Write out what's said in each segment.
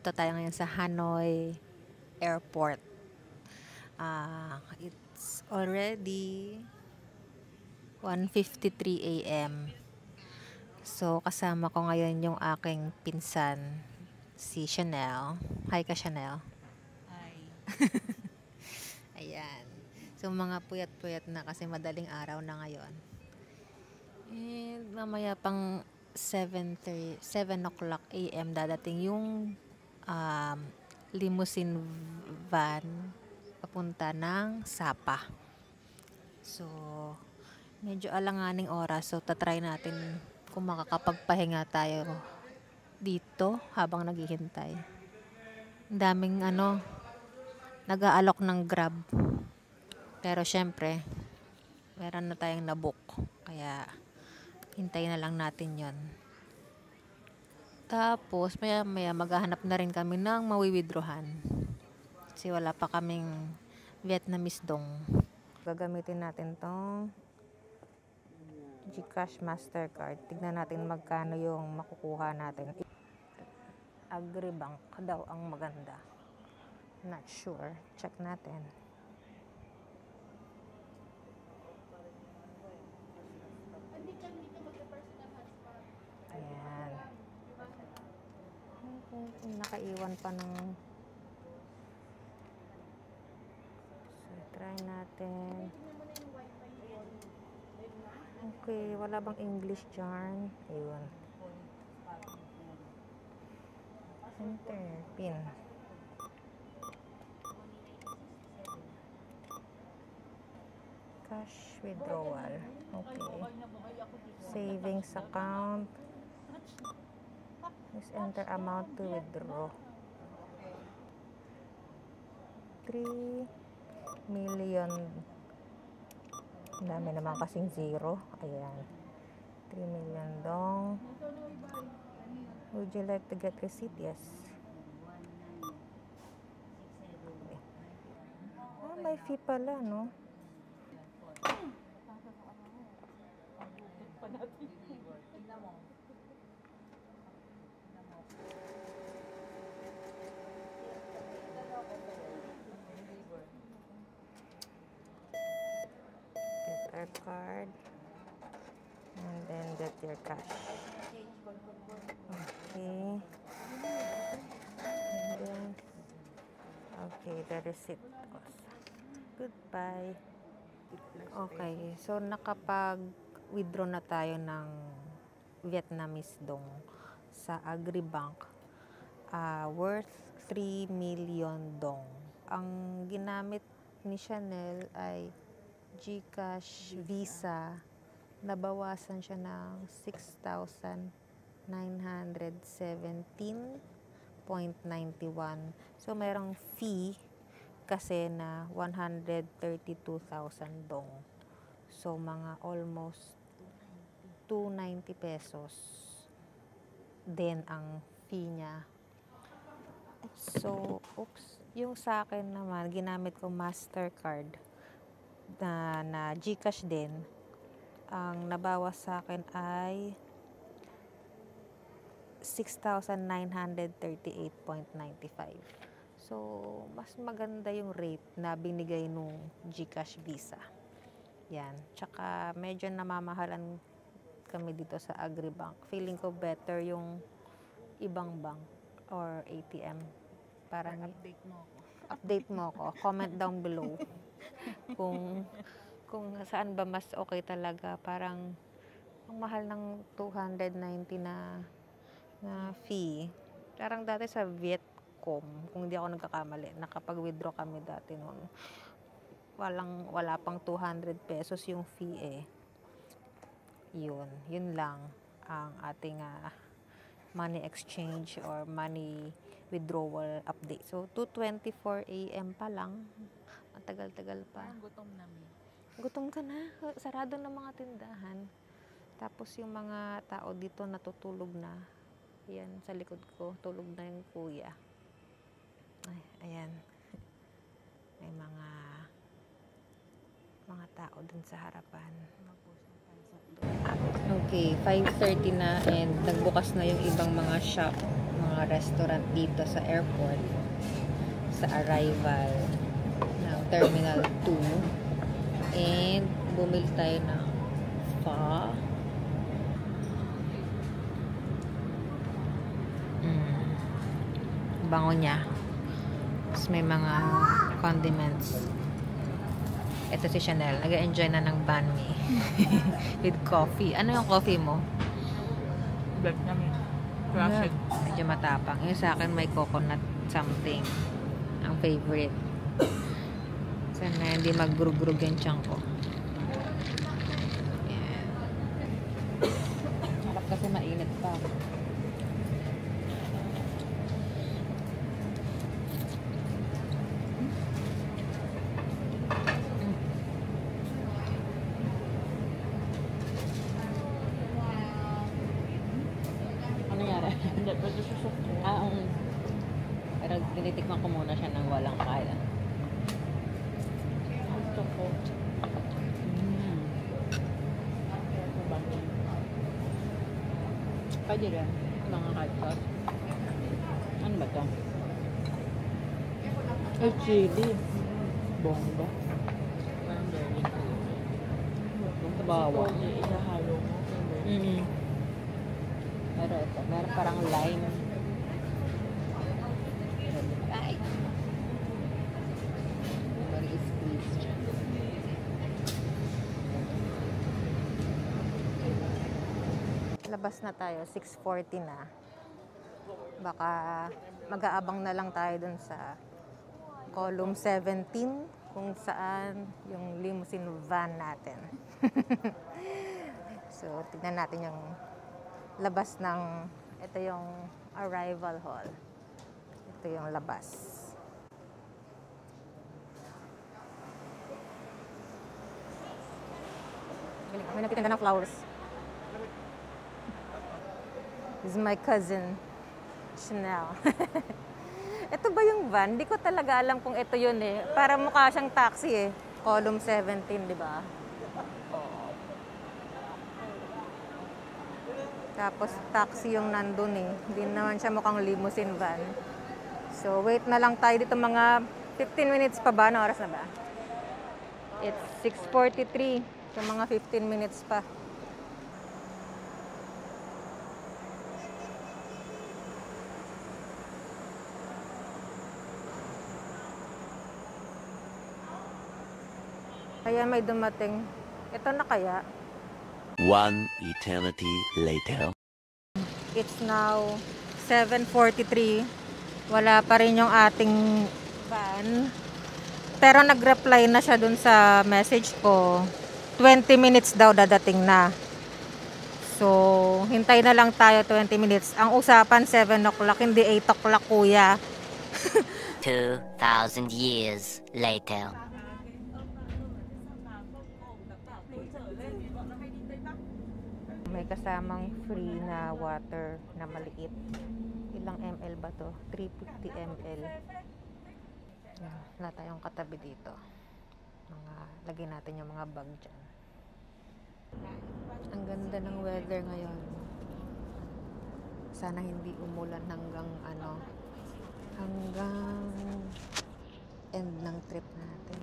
Nandito tayo ngayon sa Hanoi Airport. It's already 1:53 a.m. So, kasama ko ngayon yung aking pinsan, si Chanel. Hi ka, Chanel. Hi. Ayan. So, mga puyat-puyat na kasi madaling araw na ngayon. And mamaya pang 7 o'clock a.m. dadating yung limousine van papunta ng Sapa. So, medyo alanganing oras. So, tatry natin kung makakapagpahinga tayo dito habang naghihintay. Ang daming nag-aalok ng Grab. Pero syempre, meron na tayong nabook. Kaya, hintayin na lang natin yon. Tapos, maya maghahanap na rin kami ng mawi-withdrawhan. Kasi wala pa kaming Vietnamese dong. Gagamitin natin tong GCash Mastercard. Tignan natin magkano yung makukuha natin. Agribank daw ang maganda. Not sure. Check natin. Ayan. Nakaiwan pa ng... So, try natin. Okay, wala bang English dyan? Ayun. Enter. Pin. Cash withdrawal. Okay. Savings account. Please enter amount to withdraw. 3 million. Dami naman kasing zero. Ayan. 3 million dong. Would you like to get receipt? Yes. Okay. May fee pala, no? Get our card. And then get your cash. Okay. And then, okay, the receipt. Goodbye. Okay, so nakapag-withdraw na tayo ng Vietnamese dong sa Agribank worth 3 million dong. Ang ginamit ni Chanel ay GCash Visa. Nabawasan siya ng 6,917.91. So, mayroong fee kasi na 132,000 dong. So, mga almost 290 pesos din ang fee niya. So, yung sa akin naman, ginamit ko Mastercard na GCash din. Ang nabawas sa akin ay 6,938.95. So, mas maganda yung rate na binigay nung GCash Visa. Yan. Tsaka, medyo namamahalan kami dito sa Agribank. Feeling ko better yung ibang bank or ATM. Parang update mo ako. Comment down below. Kung saan ba mas okay talaga. Parang ang mahal ng 290 na fee. Parang dati sa Vietcom, kung hindi ako nagkakamali, nakapag-withdraw kami dati noon. Wala pang 200 pesos yung fee eh. Yun lang ang ating money exchange or money withdrawal update. So, 2:24 a.m. pa lang. Ang tagal-tagal pa. Gutom na mi. Gutom ka na. Sarado na mga tindahan. Tapos yung mga tao dito natutulog na. Yan, sa likod ko. Tulog na yung kuya. Ay, ayan. May mga tao dun sa harapan. Okay, 5:30 na and nagbukas na yung ibang mga shop, mga mga restaurant dito sa airport sa arrival ng Terminal 2 and bumili tayo ng pho. Bango niya. Tapos may mga condiments. Ito si Chanel. Nag-enjoy na ng banh mi. With coffee. Ano yung coffee mo? Black namin. Classic. Medyo matapang. Yung sa akin may coconut something. Ang favorite. Sana hindi maggrug-grug yung tiyan ko. Yan. Harap kasi mainit pa. Hindi, pwede susok mo. Pero tinitikman ko muna siya ng walang kaya. Gusto ko. Pwede rin. Mga hot sauce. Ano ba ito? Ay, chili. Bongga. Bawa. Ihahalo mo. Pero ito, meron parang lime. Ay! Very squeezed. Labas na tayo, 6:40 na. Baka mag-aabang na lang tayo dun sa column 17 kung saan yung limousine van natin. So, tignan natin yung labas ng, ito yung arrival hall. Ito yung labas. Galing, may nagtitinda ng flowers. This is my cousin, Chanel. Ito ba yung van? Hindi ko talaga alam kung ito yun eh. Para mukha siyang taxi eh. Column 17, di ba? Tapos taxi yung nandun eh. Hindi naman siya mukhang limousine van. So wait na lang tayo dito mga 15 minutes pa ba? Ano oras na ba? It's 6:43. So mga 15 minutes pa. Kaya may dumating. Ito na kaya? One eternity later. It's now 7:43. Wala pa rin yung ating van. Pero nag-reply na siya dun sa message ko. 20 minutes daw dadating na. So, hintay na lang tayo 20 minutes. Ang usapan 7 o'clock, hindi 8 o'clock kuya. 2,000 years later. May kasamang free na water na maliit. Ilang ml ba to? 350 ml. Yan, wala tayong katabi dito. Lagyan natin yung mga bag dyan. Ang ganda ng weather ngayon. Sana hindi umulan hanggang end ng trip natin.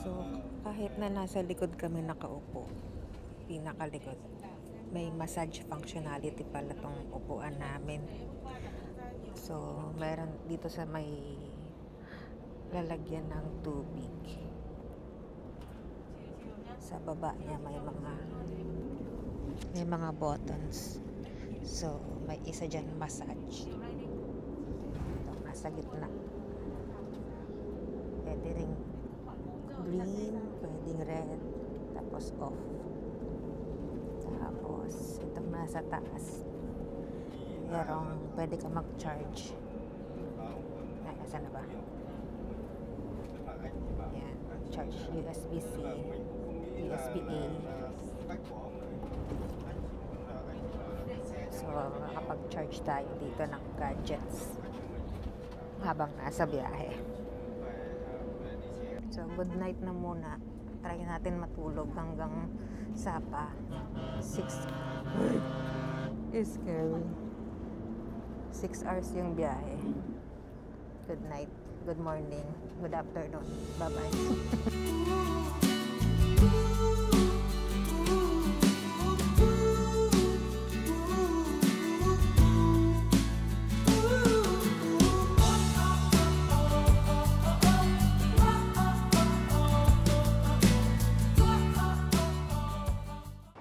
So, kahit na nasa likod kami nakaupo, pinakalikod, may massage functionality pala tong upuan namin. So, meron dito sa may lalagyan ng tubig. Sa baba niya may mga buttons. So, may isa dyan massage. Ito, nasa gitna. Pwede ring green, pwedeng red, tapos off. Tapos, ito nasa taas. Merong pwede ka mag-charge. Ay, nasa na ba? Yan, charge USB-C, USB-A. So, makapag-charge tayo dito ng gadgets habang nasa biyahe. So, good night na muna. Try natin matulog hanggang Sapa. 6. It's scary. 6 hours yung biyahe. Good night. Good morning. Good afternoon. Bye-bye.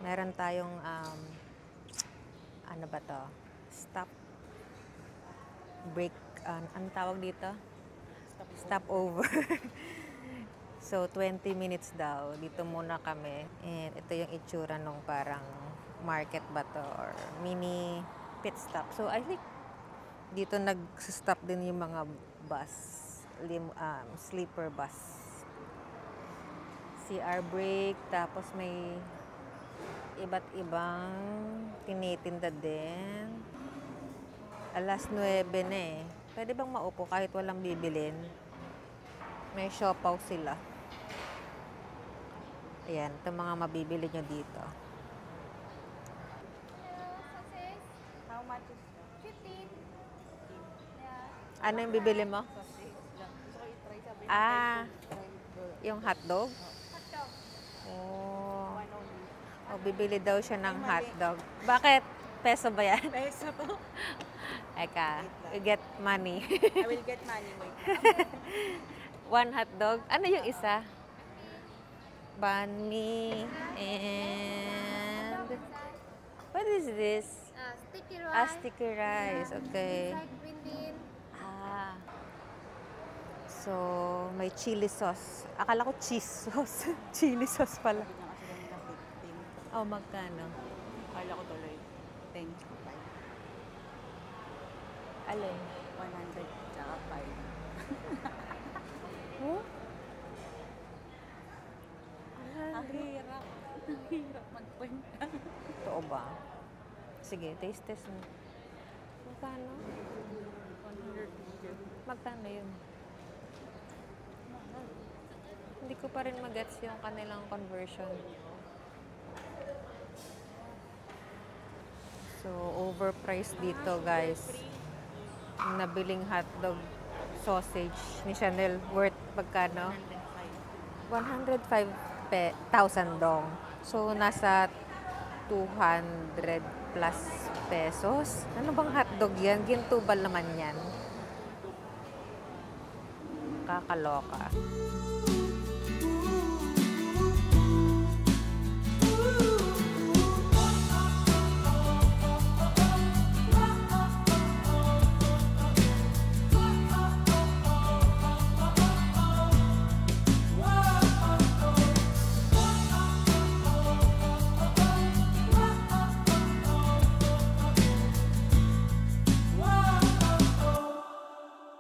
Meron tayong ano ba to? Stop break, ang tawag dito? Stop over. So 20 minutes daw. Dito muna kami. And ito yung itsura nung parang market ba to or mini pit stop. So I think dito nag-stop din yung mga bus, sleeper bus. CR break, tapos may iba't ibang tinitinda din. Alas 9 na eh. Pwede bang maupo kahit walang bibilin? May siopaw sila. Ayan, ito mga mabibili nyo dito. How much is 15. Yeah. Ano yung bibili mo? Yung hotdog? Hotdog. Oh. Oh, bibili daw siya ng hotdog. Bakit? Peso ba yan? peso to? Eka, you get money. I will get money. Wait. One hotdog. Ano yung isa? Banh mi. And what is this? Sticky rice. Sticky rice. Okay. Inside green bean. So, may chili sauce. Akala ko cheese sauce. Chili sauce pala. Oh, magkano? Kala ko tuloy. 10. Alin? 100 tsaka 5. Huh? Ang hirap. Ang hirap magkwenta. Totoo ba? Sige, taste test mo. Magkano? 100. Magkano yun? Hindi ko pa rin magets yung kanilang conversion. So, overpriced dito, guys. Yung nabiling hotdog sausage ni Chanel worth magkano? 105,000 dong. So, nasa 200 plus pesos. Ano bang hotdog yan? Gintubal naman yan. Kakaloka.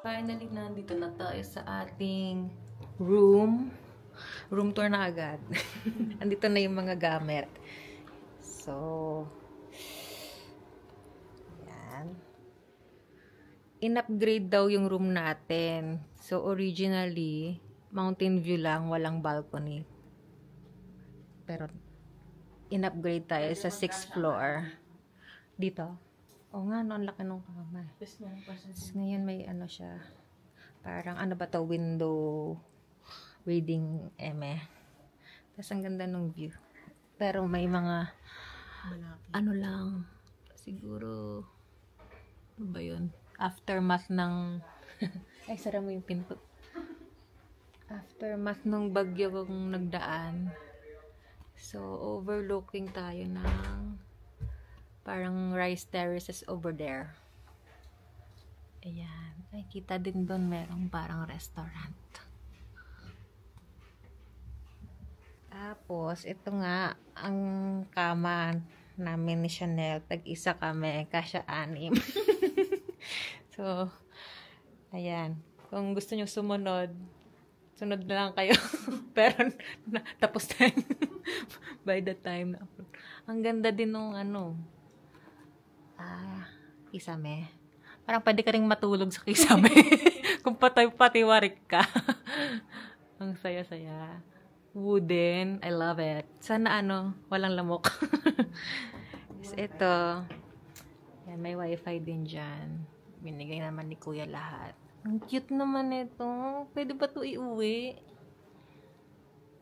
Finally, nandito na tayo sa ating room. Room tour na agad. Andito na yung mga gamit. So, yan. In-upgrade daw yung room natin. So, originally, mountain view lang, walang balcony. Pero, in-upgrade tayo sa 6th floor. Dito. Oo nga, no, ang laki ng kama. Tapos ngayon may ano siya, parang ano ba to, window reading Tapos ang ganda ng view. Pero may mga, ano lang, siguro, ano ba yun? Aftermath ng, ay, sara mo yung pinto. Aftermath ng bagyo kong nagdaan. So, overlooking tayo ng parang rice terraces over there. Ayan. Ay, kita din doon merong parang restaurant. Tapos, ito nga, ang kama namin ni Chanel. Tag-isa kami. Kasya 6. So, ayan. Kung gusto nyo sumunod, sunod na lang kayo. Pero, tapos na by the time na upload. Ang ganda din nung ano, kisame. Parang pwede ka rin matulog sa kisame. Kung patiwarik ka. Ang saya-saya. Wooden. I love it. Sana walang lamok. So, ito. Yan, may wifi din dyan. Binigay naman ni Kuya lahat. Ang cute naman ito. Pwede ba ito iuwi?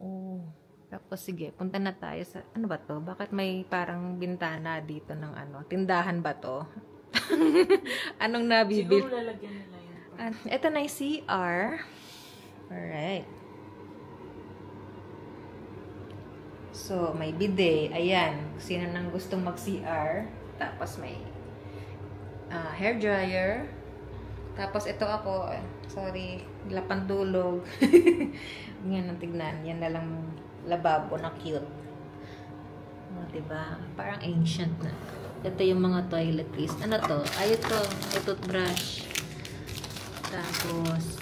Oh. Tapos sige, punta na tayo sa, ano ba to? Bakit may parang bintana dito ng tindahan ba to? Anong nabibili? Siguro lalagyan nila yun. Ito na yung CR. Alright. So, may bidet. Ayan. Sino nang gustong mag-CR. Tapos may hair dryer. Tapos ito ako. Sorry. Wala pang tulog. Yan ang tignan. Yan na lang lababo na cute. Diba? Parang ancient na. Ito yung mga toiletries. Ano to? Ay, ito. May toothbrush. Tapos,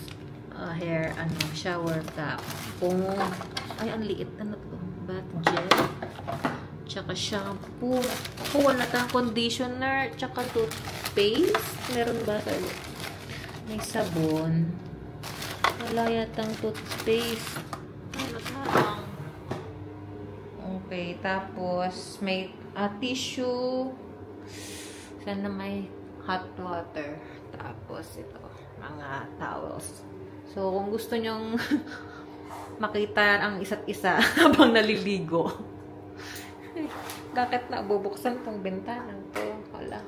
hair, shower cap. Ay, ang liit. Ano to? Bath gel. Tsaka shampoo. Wala tayong conditioner. Tsaka toothpaste. Meron ba tayo? May sabon. Wala yatang toothpaste. Ano lang? Okay, tapos may tissue. Sana may hot water. Tapos ito, mga towels. So, kung gusto nyong makita ang isa't isa habang naliligo. Bakit na bubuksan tong bintana to? Wala.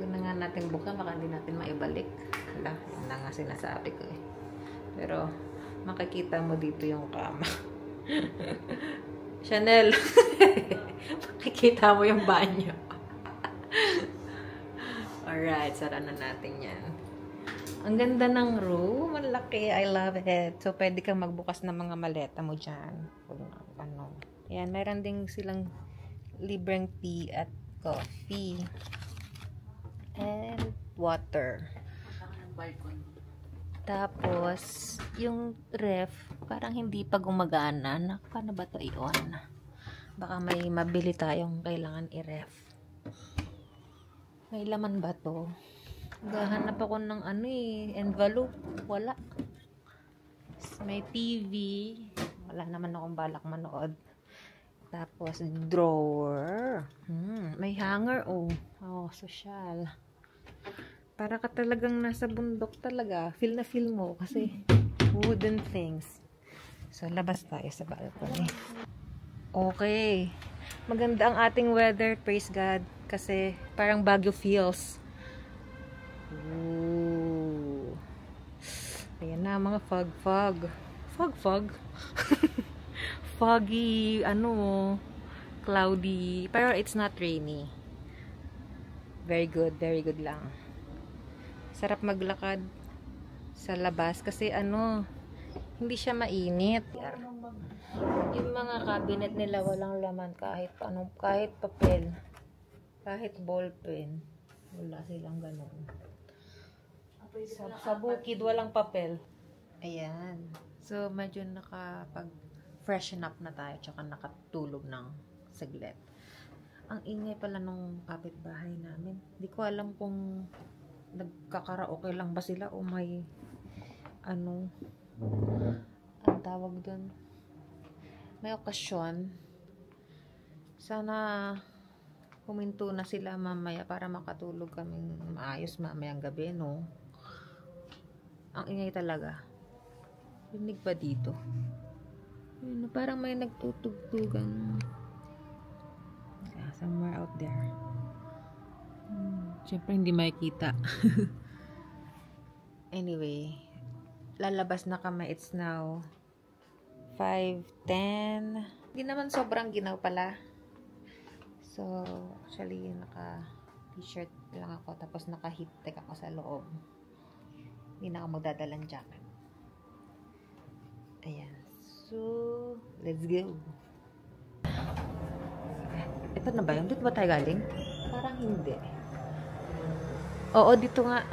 Yun na nga natin buksan, baka hindi natin maibalik. Wala, yun na nga sinasabi ko eh. Pero, makikita mo dito yung kama. Chanel. Makikita mo yung banyo. Alright, sara na natin yan. Ang ganda ng room. Ang laki. I love it. So, pwede kang magbukas ng mga maleta mo dyan. Yan, meron din silang libreng tea at coffee. And water. Tapos, yung ref, parang hindi pa gumagana. Paano ba ito i-on? Baka may mabili tayong kailangan i-ref. May laman ba to? Gahanap ako ng envelope. Wala. May TV. Wala naman akong balak manood. Tapos, drawer. May hanger, oh. Oh, social. Para ka talagang nasa bundok talaga. Feel na feel mo kasi wooden things. So, labas tayo sa balcony. Okay. Maganda ang ating weather. Praise God. Kasi parang Baguio feels. Ooh. Ayan na, mga fog. Fog? Foggy, cloudy. Pero it's not rainy. Very good lang. Sarap maglakad sa labas kasi hindi siya mainit. Yung mga cabinet nila walang laman kahit papel, kahit ballpen. Wala silang ganun. Sa bukid walang papel. Ayan. So medyo nakapag-freshen up na tayo tsaka nakatulog ng saglit. Ang ingay pala nung kapitbahay namin. Di ko alam kung nagkakaraoke lang ba sila o may ang tawag doon, may okasyon. Sana huminto na sila mamaya para makatulog kaming maayos mamayang gabi, no? Ang ingay talaga. Rinig ba dito? Parang may nagtutugtugan somewhere out there. Siyempre hindi makikita. Anyway, lalabas na kami. It's now 5:10. Hindi naman sobrang ginaw pala. So, actually, naka-t-shirt lang ako. Tapos naka-heat tech ako sa loob. Hindi na ako magdadalang jacket. Ayan. So, let's go. Ito na ba yun? Dito ba tayo galing? Parang hindi. Oo, dito nga.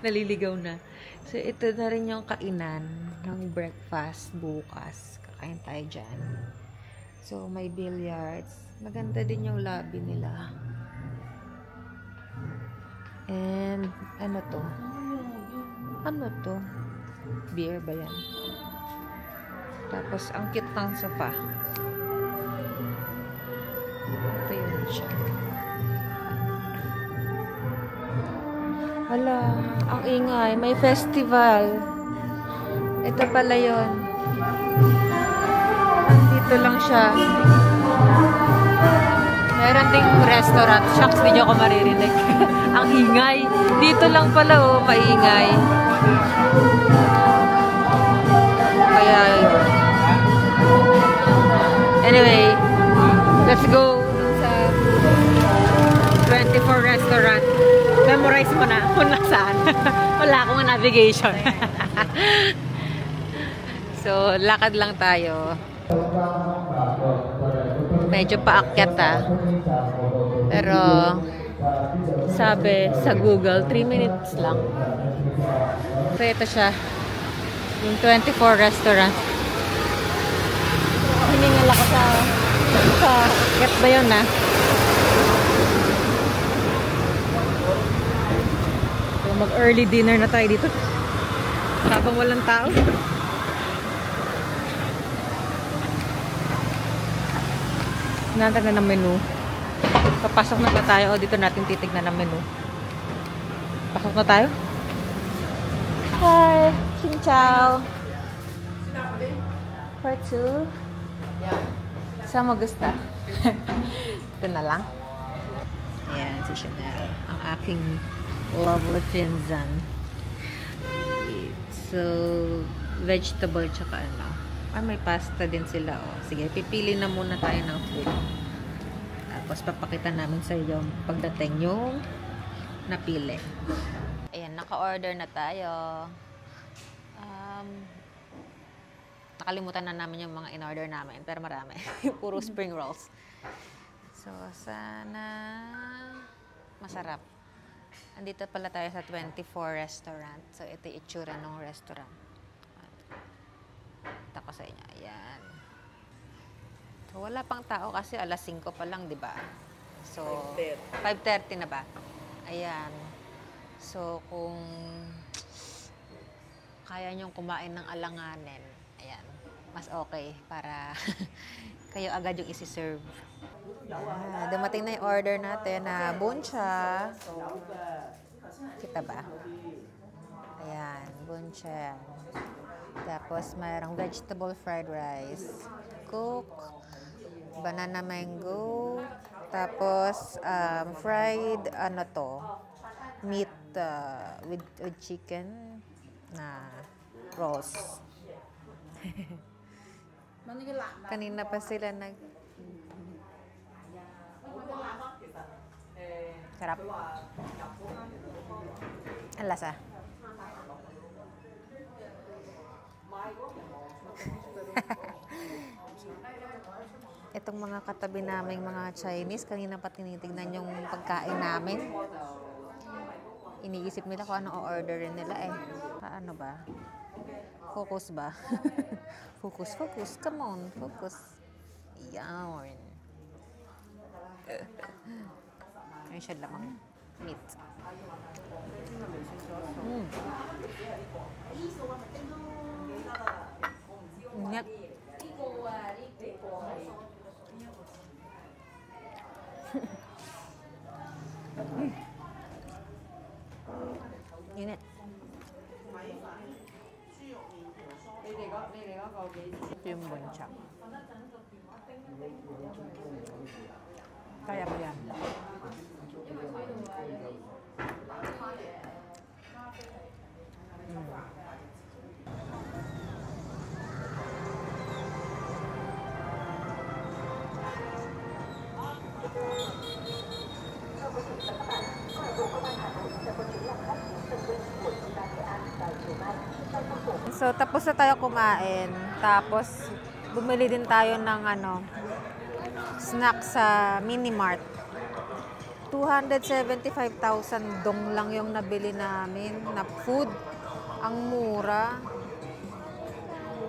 Naliligaw na. So, ito na rin yung kainan ng breakfast bukas. Kakain tayo dyan. So, may billiards. Maganda din yung lobby nila. And, ano to? Ano to? Beer ba yan? Tapos, ang cute ng sofa. Ito yun siya. Hala, ang ingay. May festival. Ito pala yun. Andito lang siya. Meron ding restaurant. Shucks, di nyo ako maririnig. Ang ingay. Dito lang pala, oh, maingay. Kaya yun. Anyway, let's go dun sa 24 restaurant. Memorize mo na kung nasaan. Wala akong navigation. So, lakad lang tayo. Medyo paakyat pero sabi sa Google 3 minutes lang. So ito siya, yung 24 restaurant. Hiningal ako sa akyat ba yun So mag early dinner na tayo dito habang walang tao. Nandang na ng menu. Papasok na ba tayo o dito natin titignan ang menu? Pasok na tayo? Hi! Xin chào! For two? Saan mo gusto? Ito na lang. Ayan, si Chanel. Ang aking lovely pinsan. So, vegetable tsaka ano. May pasta din sila. Oh. Sige, pipili na muna tayo ng food. Tapos, papakita namin sa iyo pagdating yung napili. Ayan, naka-order na tayo. Nakalimutan na namin yung mga in-order namin. Pero marami. Puro spring rolls. So, sana masarap. Andito pala tayo sa 24 restaurant. So, ito yung itsura ng restaurant. Ko sa inyo. Ayan. So, wala pang tao kasi alas 5 pa lang, di ba? So, 5:30 na ba? Ayan. So, kung kaya nyong kumain ng alanganin, ayan, mas okay para kayo agad yung isi-serve. Dumating na yung order natin na buncha. Kita ba? Ayan, buncha. Tapos, mayroong vegetable fried rice, cook, banana mango, tapos, fried, ano to, meat with chicken na rolls. Kanina pa sila sarap. Ang lasa. Itong mga katabi naming mga Chinese, kanina pa tinitignan yung pagkain namin. Iniisip nila kung ano o-orderin nila eh. Paano ba? Focus ba? Focus, focus. Come on, focus. Yan. Ayun siya lamang meat. Ingat. Ingat. Ito yung buncha. Kaya ko yan. So, tapos na tayo kumain. Tapos, bumili din tayo ng snack sa Minimart. 275,000 dong lang yung nabili namin na food. Ang mura.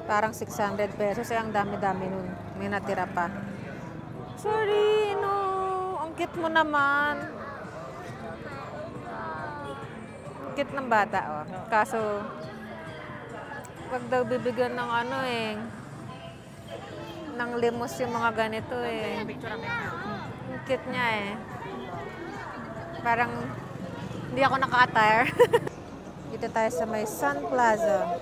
Parang 600 pesos. Ang dami-dami nun. May natira pa. Sorry, no. Ang cute mo naman. Ang cute ng bata, oh. Kaso, wag daw bibigyan ng ng limos yung mga ganito eh. Picture namin. Ang cute niya eh. Parang hindi ako naka-attire. Dito tayo sa may Sun Plaza.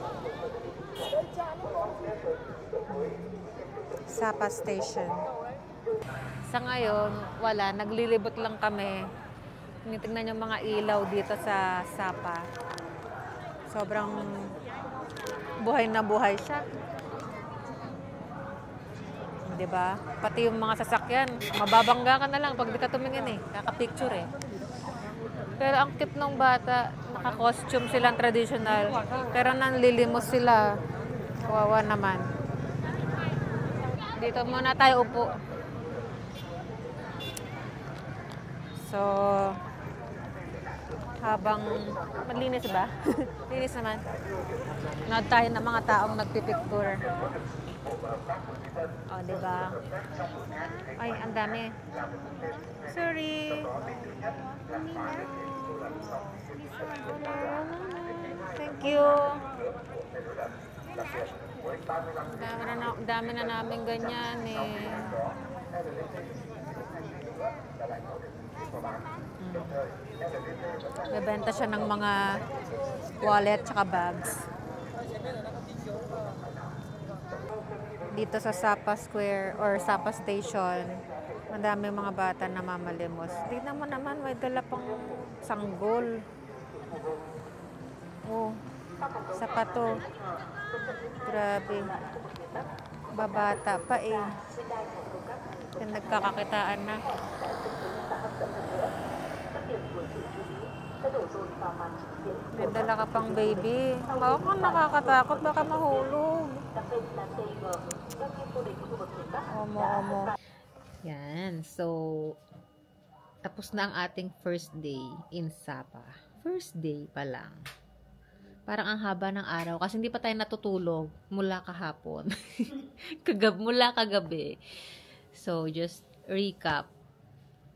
Sapa Station. Sa ngayon, wala. Naglilibot lang kami. Tinitignan yung mga ilaw dito sa Sapa. Sobrang buhay na buhay siya. Diba? Pati yung mga sasakyan, mababangga ka na lang pag di ka tumingin eh. Kaka-picture eh. Pero ang cute ng bata, naka-costume silang traditional. Pero nanlilimos sila. Kawawa naman. Dito muna tayo upo. So, habang malinis ba? Linis naman. Nanood tayo ng mga taong nagpipicture. O, diba? Ay, ang dami. Sorry. Thank you. Dami na namin ganyan eh. Bebenta siya ng mga wallet tsaka bags. Dito sa Sapa Square or Sapa Station, madami mga bata na mamalimos. Tignan mo naman, may dala pang sanggol. Oh, sapato. Grabe. Babata pa eh. Yan, nagkakakitaan na. May dala ka pang baby. Baka kang nakakatakot, baka mahulog. Omo. Yan. So, tapos na ang ating first day in Sapa. First day pa lang. Parang ang haba ng araw kasi hindi pa tayo natutulog mula kahapon. Mula kagabi. So, just recap.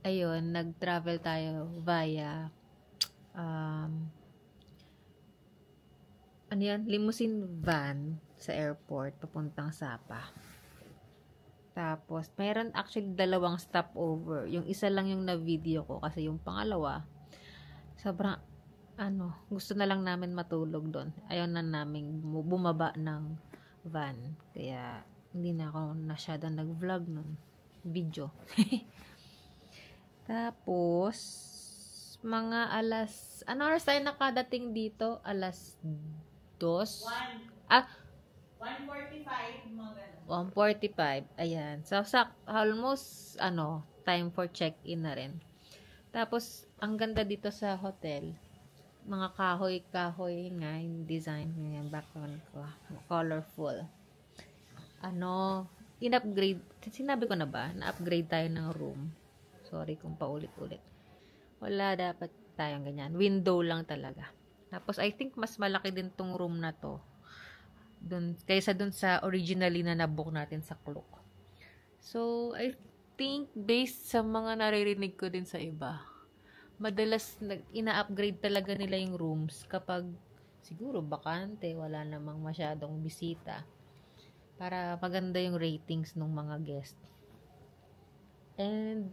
Ayun, nag-travel tayo via limousine van sa airport papuntang Sapa. Tapos, mayroon actually dalawang stopover. Yung isa lang yung na-video ko kasi yung pangalawa, sobrang gusto na lang namin matulog doon. Ayaw na namin bumaba ng van. Kaya, hindi na ako masyadong nag-vlog nun. Video. Tapos, mga ano oras tayo nakadating dito? Alas 2? 1:45, mga ganun. 1:45. Ayan. So, almost, time for check-in na rin. Tapos, ang ganda dito sa hotel. Mga kahoy-kahoy nga yung design yung background ko. Colorful. In-upgrade. Sinabi ko na ba? Na-upgrade tayo ng room. Sorry kung paulit-ulit. Wala dapat tayong ganyan. Window lang talaga. Tapos, I think mas malaki din tong room na to. Kaysa dun sa originally na nabook natin sa Klook. So, I think based sa mga naririnig ko din sa iba, madalas ina-upgrade talaga nila yung rooms kapag siguro bakante, wala namang masyadong bisita. Para maganda yung ratings ng mga guest. And,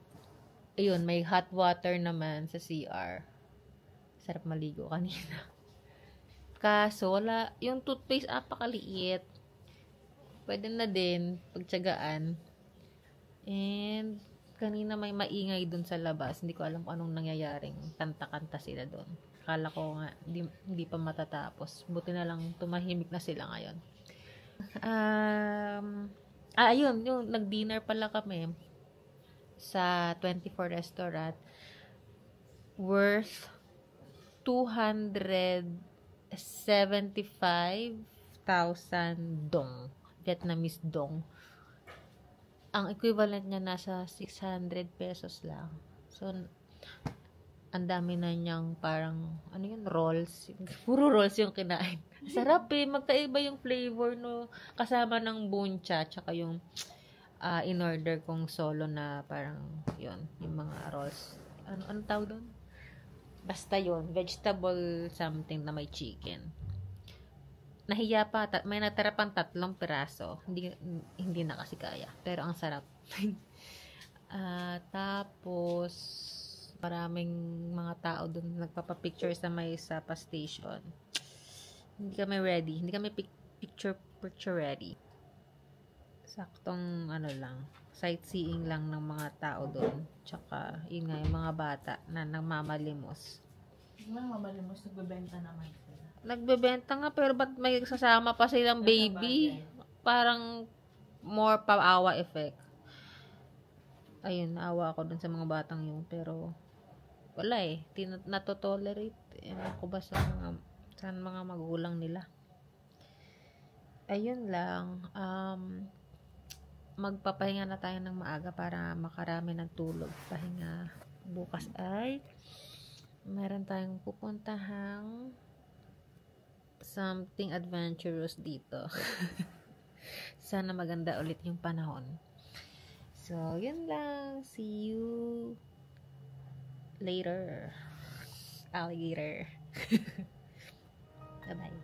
ayun, may hot water naman sa CR. Sarap maligo kanina. Kaso, wala, yung toothpaste, apakaliit. Pwede na din, pagtsagaan. And, kanina may maingay dun sa labas. Hindi ko alam kung anong nangyayaring kanta-kanta sila dun. Akala ko nga, hindi pa matatapos. Buti na lang, tumahimik na sila ngayon. Ayun, yung nag-dinner pala kami sa 24 restaurant worth 275,000 dong. Vietnamese dong. Ang equivalent niya nasa 600 pesos lang. So, ang dami na niyang parang, rolls. Puro rolls yung kinain. Sarap eh. Magkaiba yung flavor no, kasama ng buncha, tsaka yung in-order kong solo na parang, yun, yung mga rolls. Ano tawag doon? Basta yun, vegetable something na may chicken. nahiya pa, may natira pang 3 piraso. Hindi na kasi kaya. Pero ang sarap. Tapos, maraming mga tao doon nagpapapicture sa may Sapa Station. Hindi kami ready. Hindi kami picture ready. Saktong lang, sightseeing lang ng mga tao doon. Tsaka, yun nga, yung mga bata na nagmamalimos. Mamalimos, nagbebenta naman sila. Nagbebenta nga, pero ba't may sasama pa silang baby? Parang more pa-awa effect. Ayun, naawa ako dun sa mga batang yun. Pero, wala eh. Natotolerate. Ewan ko ba sa mga magulang nila. Ayun lang. Magpapahinga na tayo ng maaga para makarami ng tulog. Pahinga. Bukas ay meron tayong pupuntahang something adventurous dito. Sana maganda ulit yung panahon. So, yun lang. See you later. Alligator. Bye-bye.